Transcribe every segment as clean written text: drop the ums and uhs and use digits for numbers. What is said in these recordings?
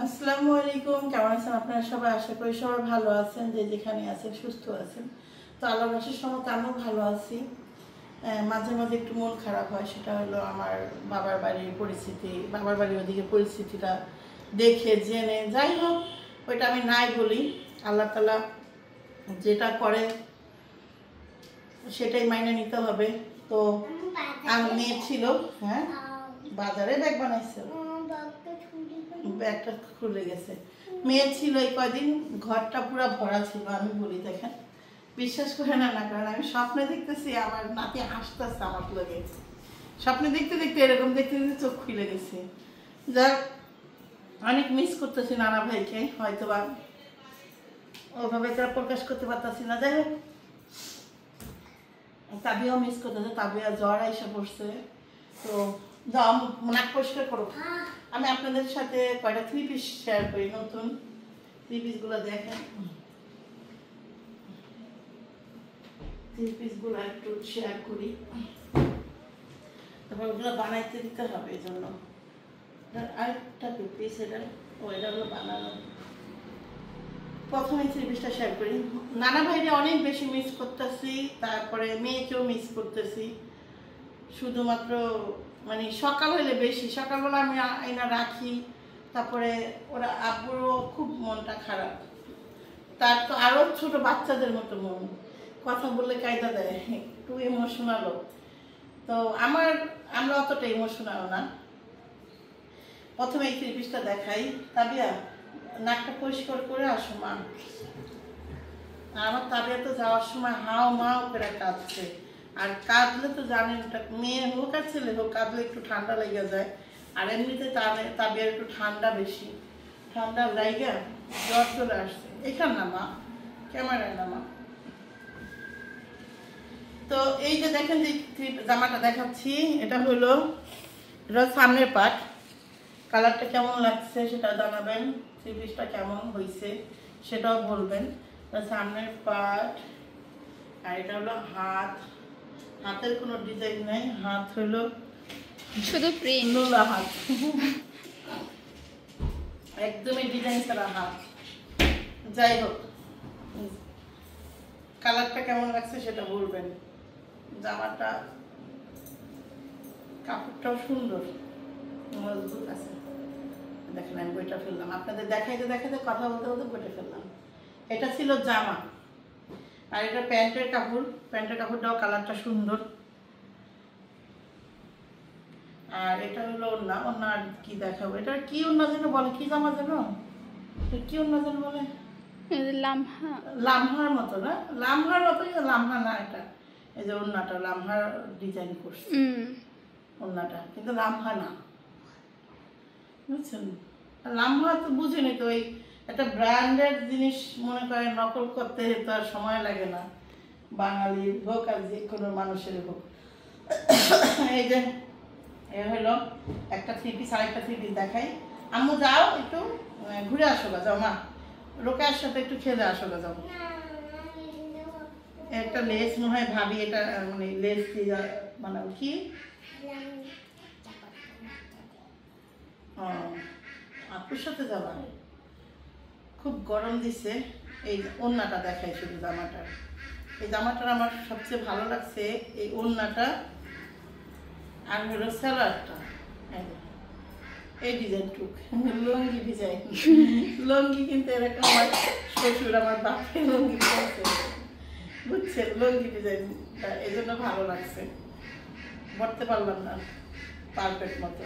আসসালামু আলাইকুম, কেমন আছেন আপনারা সবাই? আশা করি সবাই ভালো আছেন, যে যেখানে আছেন সুস্থ আছেন। তো আল্লাহর আশীর্বাদে সমস্ত আমিও ভালো আছি। মাঝে মাঝে একটু মন খারাপ হয়, সেটা হলো আমার বাবার বাড়ির পরিস্থিতি, বাবার বাড়ির ওদিকে পরিস্থিতিটা দেখে জেনে, যাই হোক ওইটা আমি নাই বলি। আল্লাহ তাআলা যেটা করে সেটাই মাইনে নিতে হবে। তো আমার মেয়ে ছিল, হ্যাঁ বাজারে ব্যাগ বানাইছে, ব্যাগটা খুলে গেছে। মেয়ে ছিল এই কয়দিন, ঘরটা পুরো ভরা ছিল। আমি বলি দেখেন, বিশ্বাস করে না, কারণ আমি স্বপ্নে দেখতেছি আমার নাতি হাসতেছে আমার লগে। স্বপ্নে দেখতে দেখতে এরকম দেখতে দেখতে চোখ খুলে গেছে। যাক, অনেক মিস করতেছি নানা ভাইকে, হয়তো বা ওভাবে তারা প্রকাশ করতে পারতেছি না। যাই হোক, তাবিয়াও মিস করতেছে, তাবিয়া জ্বর এসে পড়ছে। তো যাও নাক পরিষ্কার করো। আমি আপনাদের সাথে কয়টা 3 পিস শেয়ার করি, নতুন 3 পিসগুলো দেখেন। 3 পিসগুলো একটু শেয়ার করি, তারপর ওগুলো বানাইতে দিতে হবে। এই জন্য আরেকটা পিস, এটা এটা হলো বানানো। প্রথমে 3 পিসটা শেয়ার করি। নানা ভাইরে অনেক বেশি মিস করতেছি, তারপরে মেয়েকেও মিস করতেছি। শুধুমাত্র মানে সকাল হলে বেশি, সকালবেলা আমি আইনা রাখি, তারপরে ওরা আব্বুরও খুব মনটা খারাপ। তার তো আরও ছোট বাচ্চাদের মতো মন, কথা বললে কায়দা দেয়, একটু ইমোশনালও। তো আমরা অতটা ইমোশনাল না। প্রথমে এই 3 পিসটা দেখাই। তাবিয়া নাকটা পরিষ্কার করে আসো মা। আর আমার তাবিয়া তো যাওয়ার সময় হাও মাও করে কাঁদছে। আর কাঁদলে তো জানেন, ওটা মেয়ে হোক আর ছেলে হোক, কাঁদলে একটু ঠান্ডা লেগে যায়। আর এমনিতে তাবিয়ার একটু ঠান্ডা বেশি, ঠান্ডা লাইগা জ্বর চলে আসছে। এখান না মা, ক্যামেরায় না মা। তো এই যে দেখেন যে জামাটা দেখাচ্ছি, এটা হলো সামনের পাট। কালারটা কেমন লাগছে সেটা জানাবেন, 3 পিসটা কেমন হয়েছে সেটাও বলবেন। সামনের পাট, আর এটা হলো হাত। হাতের কোনো ডিজাইন নাই, হাত হলো শুধু প্রিন্ট, নোলা হাত, একদমই ডিজাইন ছাড়া হাত। যাই হোক, কালারটা কেমন লাগছে সেটা বলবেন। জামাটা কাপড়টাও সুন্দর, মজবুত আছে। দেখেন আমি বইটা ফেললাম, আপনাদের দেখাইতে দেখাইতে কথা বলতে বলতে বইটা ফেললাম। এটা ছিল জামা, আর এটা প্যান্টের কাপড়। প্যান্টের কাপড়টাও কালারটা সুন্দর। আর এটা হলো ওড়না। ওড়না কি দেখাবো, এটা কি ওড়না যেন বলে, কি জামা যেন, কি ওড়না যেন বলে, লামহা, লামহার মতো না, লামহার মতো, লামহা না এটা। এই যে ওড়নাটা লামহার ডিজাইন করছে ওড়নাটা, কিন্তু লামহা না, বুঝছেন? লামহা তো বুঝিনি তো, ওই একটা ব্র্যান্ডের জিনিস মনে করেন নকল করতে তো আর সময় লাগে না, বাঙালির হোক আর যে কোনো মানুষের হোক। এই যে এ হলো একটা 3 পিস, আরেকটা 3 পিস দেখাই। আম্মু যাও একটু ঘুরে আসো গা, যাও মা, রোকেয়ার সাথে একটু খেলে আসো গা, যাও। একটা লেস মনে হয় ভাবি, এটা মানে লেস দিয়ে বানাবো কি, আপুর সাথে যাবা? খুব গরম দিছে। এই ওড়নাটা দেখাই শুধু জামাটা। এই জামাটার আমার সবচেয়ে ভালো লাগছে এই ওড়নাটা, আর হলো সালোয়ারটা। এই ডিজাইনটুক লঙ্গি ডিজাইন, লঙ্গি কিন্তু এরকম আমার শ্বশুর আমার বাপের লঙ্গি পড়ছে, বুঝছেন? লঙ্গি ডিজাইনটা এই জন্য ভালো লাগছে। পড়তে পারলাম না পারফেক্ট মতো,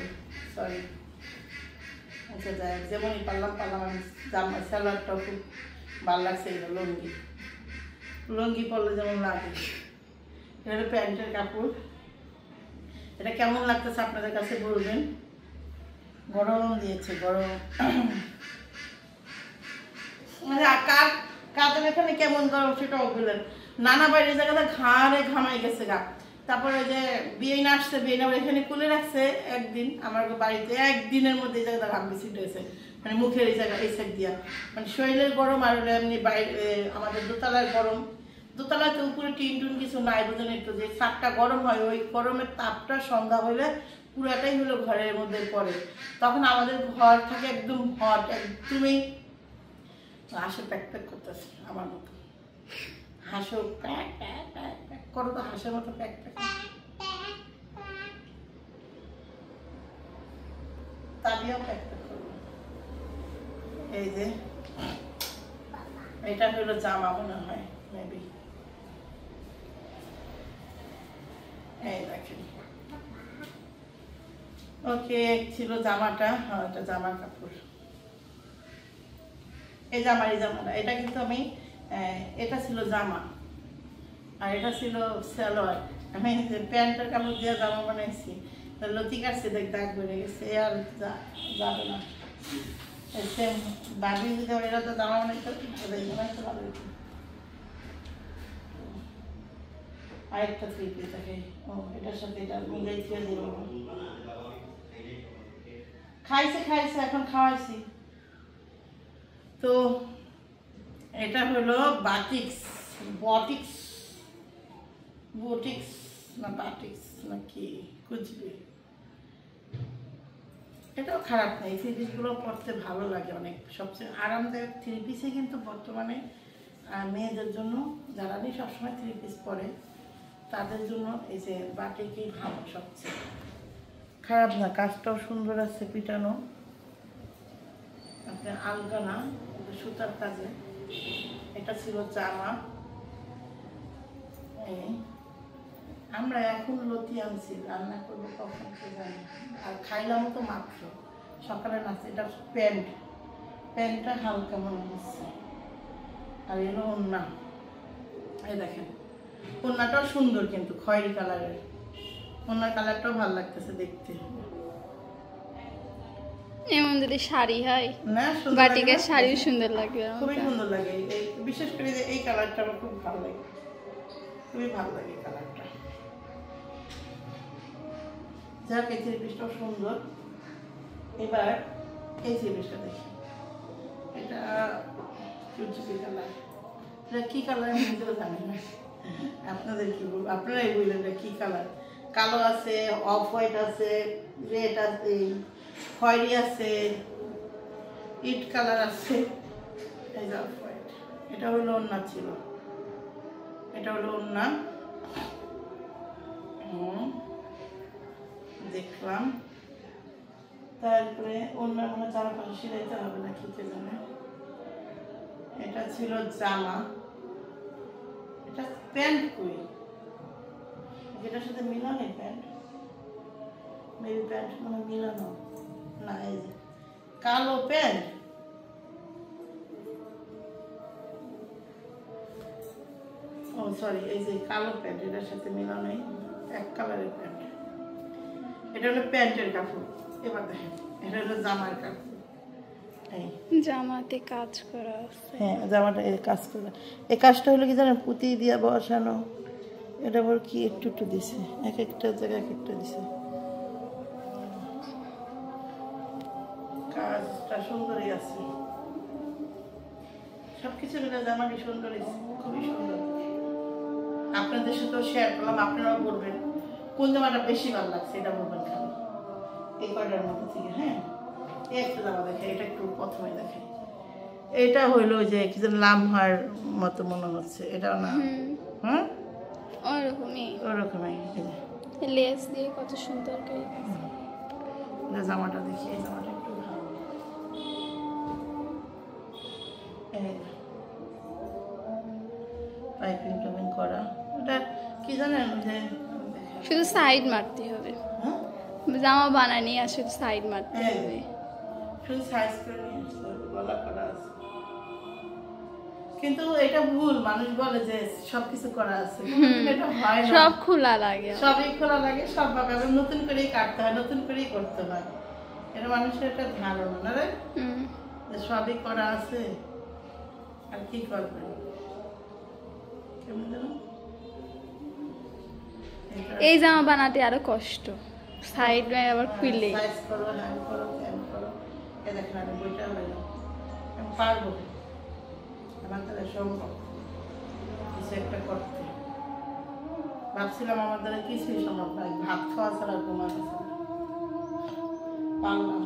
সরি। আচ্ছা যাই, যেমনই পারলাম আমি। জামা সালোয়ারটাও খুব ভালো লাগছে। এগুলো লঙ্গি, লঙ্গি পরলে যেমন লাগে। এটা হলো প্যান্টের কাপড়। এটা কেমন লাগতেছে আপনাদের কাছে বলবেন। গরম দিয়েছে, গরম। কাদের এখানে কেমন গরম সেটাও বললেন। নানা বাইরের জায়গাতে ঘাড়ে ঘামাই গেছে গা। তারপরে যে বিয়ে আসছে, বিয়ে এখানে খুলে রাখছে একদিন আমার বাড়িতে, একদিনের মধ্যে এই জায়গাটা ঘাম বেশি উঠেছে, মানে মুখের এই জায়গা, এই সাইড দিয়া, মানে শরীরের গরম আর এমনি বাইরে আমাদের দোতলার গরম। দোতলাতে উপরে টিন টুন কিছু নাই, বুঝলেন? একটু যে ছাদটা গরম হয়, ওই গরমের তাপটা সন্ধ্যা হলে পুরাটাই হলো ঘরের মধ্যে পড়ে। তখন আমাদের ঘর থাকে একদম হট, একদমই হাঁসও প্যাক প্যাক করতেছে আমার মতো। হাঁসও প্যাক প্যাক প্যাক প্যাক করো তো, হাঁসের মতো প্যাক প্যাক। তাবিও প্যাক প্যাক করবো। এই যে এটা হলো জামা মনে হয় মেবি, এই দেখেন। ওকে, ছিল জামাটা, এটা জামার কাপড়। এই জামাটা এটা কিন্তু আমি, এটা ছিল জামা আর এটা ছিল সালোয়ার। আমি প্যান্টের কাপড় দিয়ে জামা বানাইছি, লতি কাটছে, দেখ দাগ বেড়ে গেছে, আর যাবে না। সেম বাবি যদি এরা তো জামা বানাইতে ভালো হতো। আরেকটা 3 পিস থাকে, ও এটার সাথে এটা মিলাই দিয়ে দেবো। খাইছে এখন খাওয়াইছি। তো এটা হলো বাটিক্স না বাটিক্স না কি কুচবি, এটাও খারাপ নেই। 3 পিসগুলো পরতে ভালো লাগে অনেক, সবচেয়ে আরামদায়ক 3 পিসে কিন্তু বর্তমানে মেয়েদের জন্য, যারা নেই সবসময় 3 পিস পরে, তাদের জন্য এই যে বাটিকই ভালো, সবচেয়ে খারাপ না। কাজটাও সুন্দর আছে, পিটানো, আপনার আলগা না, সুতার কাজে। এটা ছিল জামা। আমরা এখন লতি আনছি, রান্না করবো কখন কে জানি, আর খাইলাম তো মাত্র সকালে নাচে। এটা প্যান্টটা হালকা মনে হচ্ছে, আর এলো ওড়না। এই দেখেন ওড়নাটাও সুন্দর, কিন্তু খয়েরি কালারের ওড়নার কালারটাও ভালো লাগতেছে দেখতে। এমন যদি শাড়ি হয় না, বাটিকের শাড়িও সুন্দর লাগবে, খুবই সুন্দর লাগে। বিশেষ করে এই কালারটা আমার খুব ভালো লাগে, খুবই ভালো লাগে কালারটা। যাক, এই 3 পিসটাও সুন্দর। এবার এই 3 পিসটা দেখি, এটা চুচুকি কালার। এটা কি কালার আমি নিজেও জানি না, আপনাদের কি বলবো, আপনারাই বললেন এটা কি কালার। কালো আছে, অফ হোয়াইট আছে, রেড আছে, খয়েরি আছে, ইট কালার আছে, এই যে অফ হোয়াইট। এটা হলো ওড়না ছিল, এটা হলো ওড়না। দেখলাম। তারপরে ওড়নার মনে চারপাশে সিলাইতে হবে না কি কে জানে। এটা ছিল জামা। এটা প্যান্ট কই, যেটার সাথে মিলানো প্যান্ট, মেবি প্যান্ট মানে মিলানো না। এই যে কালো প্যান্ট, ও সরি, এই যে কালো প্যান্ট, এটার সাথে মিলানোই এক কালারের প্যান্ট। এটা হলো প্যান্টের কাপড়। এবার দেখেন, এটা হলো জামার কাপড়। জামাতে কাজ করা আছে। হ্যাঁ, জামাটা এই কাজ করা, এই কাজটা হলো কি জানেন, পুঁতি দিয়ে বসানো। এটা আবার কি একটু একটু দিছে, এক একটা জায়গায় এক একটা দিছে। কাজটা সুন্দরই আছে, সবকিছু মিলে জামাটি সুন্দর, খুবই সুন্দর। আপনাদের সাথেও শেয়ার করলাম, আপনারাও বলবেন কোন জামাটা বেশি ভালো লাগছে, এটা বলবেন খালি এই কয়টার মধ্যে থেকে। হ্যাঁ, এই একটা জামা দেখে, এটা একটু প্রথমে দেখে। এটা হইলো যে কি যেন লামহার মতো মনে হচ্ছে, এটাও না। হ্যাঁ, ওরকমই লেস দিয়ে কত সুন্দর করে। জামাটা দেখি, এই জামাটা একটু ভালো। পাইপিং টাইপিং করা, এটা কি জানেন, যে শুধু সাইড মারতে হবে, জামা বানানি আর শুধু সাইড মারতে হবে, শুধু সাইজ করে নিয়ে গলা করা আছে। কিন্তু এটা ভুল, মানুষ বলে যে সবকিছু করা আছে, এটা হয় না। সব খোলা লাগে, সবই খোলা লাগে, সব ভাবে নতুন করেই কাটতে হয়, নতুন করেই করতে হয়। এটা মানুষের একটা ধারণা না রে, যে সবই করা আছে আর কি করবে। এই জামা বানাতে আরো কষ্ট, সাইড আবার খুললে সাইজ করো, হ্যান্ড করো, ক্যাম করো। এই দেখেন আমি বইটা হইল, আমি পারবো, আমার তাহলে সম্ভব কিছু একটা করতে। ভাবছিলাম আমার দ্বারা কিছুই সম্ভব নয়, ভাত খাওয়া ছাড়া ঘুমানো ছাড়া। পারলাম।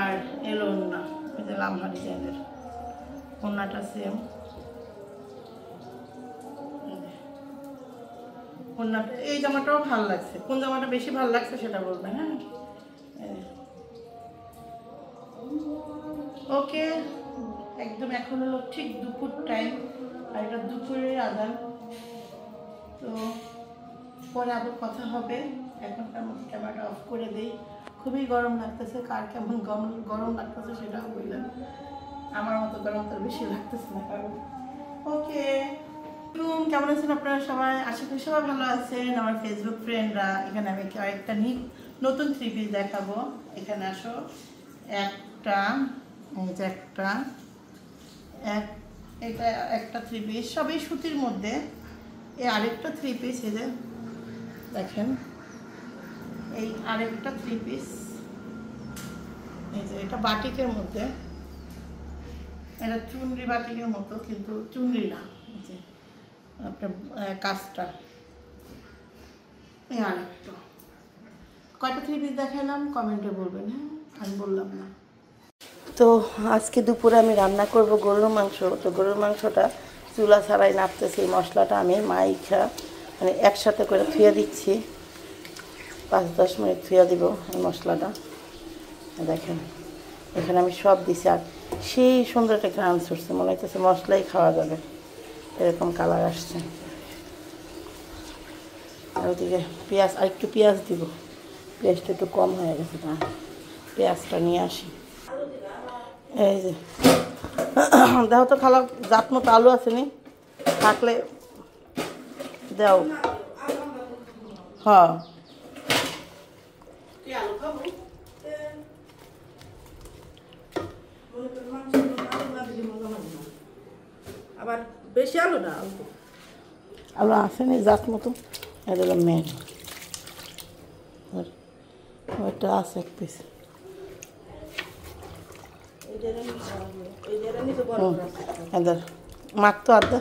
আর এলো না, এই যে লাম্বা ডিজাইনের ওড়নাটা সেম। ওড়নাটা, এই জামাটাও ভালো লাগছে। কোন জামাটা বেশি ভালো লাগছে সেটা বলবেন। হ্যাঁ, ওকে। একদম এখন হলো ঠিক দুপুর টাইম, আর এটা দুপুরের আজান। তো পরে আবার কথা হবে। এখনকার মতো ক্যামেরাটা অফ করে দিই। খুবই গরম লাগতেছে, কার কেমন গরম লাগতেছে সেটাও বললেন। আমার মতো গরম তো বেশি লাগতেছে না কারণ। ওকে, কেমন আছেন আপনারা সবাই? আশা করি সবাই ভালো আছেন। আমার ফেসবুক ফ্রেন্ডরা, এখানে আমি আরেকটা নতুন 3 পিস দেখাবো। এখানে আসো, একটা, এই যে একটা, এটা একটা 3 পিস, সবই সুতির মধ্যে। এই আরেকটা 3 পিস, এই যে দেখেন, এই আরেকটা 3 পিস, এই যে এটা বাটিকের মধ্যে। এটা চুনরি বাটিকের মতো, কিন্তু চুনরি না, এই যে আপনার কাজটা। এই আরেকটা, কয়টা 3 পিস দেখালাম কমেন্টে বলবেন। হ্যাঁ, আমি বললাম না। তো আজকে দুপুরে আমি রান্না করব গরুর মাংস। তো গরুর মাংসটা চুলা ছাড়াই নাড়তেছি। মশলাটা আমি মাইখা মানে একসাথে করে ধুয়ে দিচ্ছি। 5-10 মিনিট ধুয়ে দিব এই মশলাটা। দেখেন, এখানে আমি সব দিছি, আর সেই সুন্দর একটা ঘ্রাণ ছুটছে, মনে হইতেছে মশলাই খাওয়া যাবে, এরকম কালার আসছে। আর ওদিকে পেঁয়াজ, আর একটু পেঁয়াজ দিব। পেঁয়াজটা একটু কম হয়ে গেছে, না পেঁয়াজটা নিয়ে আসি। এই যে দেখো তো খালা, জাত মতো আলু আছে নি, থাকলে দাও। হ্যাঁ, আবার বেশি আলু না, আলু আসেনি জাত মতো। এটা মেন, ওইটা আছে 1 পিস। মাখ তো আধা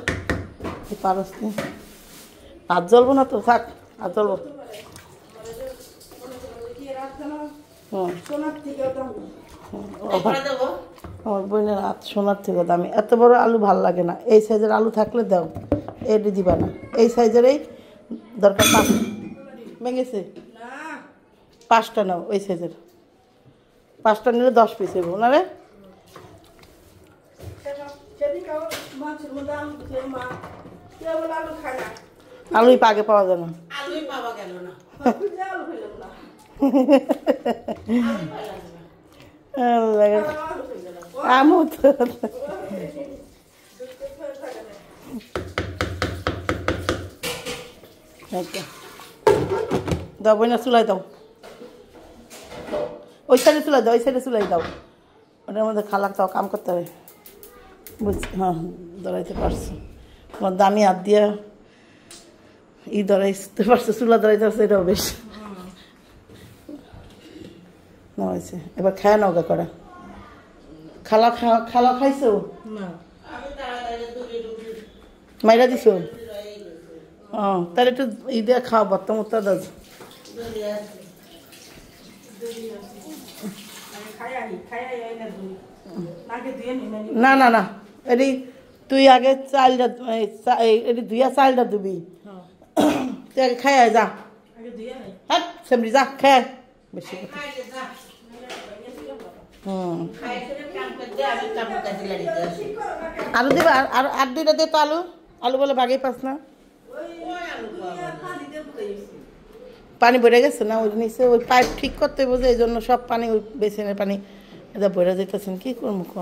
পারস নি, হাত জ্বলবো না তো, থাক হাত জ্বলবো। আমার বোনের হাত সোনার থেকে দামি। এত বড় আলু ভাল লাগে না, এই সাইজের আলু থাকলে দাও, এটি দিবা না। এই সাইজেরই দরকার। 5 ভেঙেছে, 5টা নাও, ওই সাইজের 5টা নিলে 10 পিস হইব না রে। আলুই পাগে পাওয়া যায় না, আমও তো। দাও বই না, চুলাই দাও, ওই সাইডে চুলাই দাও, ওই সাইডে চুলাই দাও। ওটার মধ্যে খালাক তাও কাম করতে হবে, বুঝছি। হ্যাঁ, ধরাইতে পারছো, তোমার দামি হাত দিয়া ধরাইতে পারছো, চুলা ধরাইতে পারছো, এটাও বেশ না হয়েছে। এবার খায় নাও গা করা। খালা খাইছো? মাইরা দিছো? তাহলে একটু দিয়ে খাও, ভর্তা মর্তা দাও। না না না, এটি তুই আগে চালটা, এটি ধুইয়া চালটা দিবি, তুই আগে খাই যা। হ্যাঁ সেমরি যা, খাই বেশি কথা। আলু দেবে, আর 2টা দে তো আলু। আলু বলে ভাগেই পাস না, পানি ভরে গেছে না ওই নিচে, ওই পাইপ ঠিক করতে বোঝে, এই জন্য সব পানি, ওই বেসিনের পানি এটা ভরে যেতেছেন। কি করবো?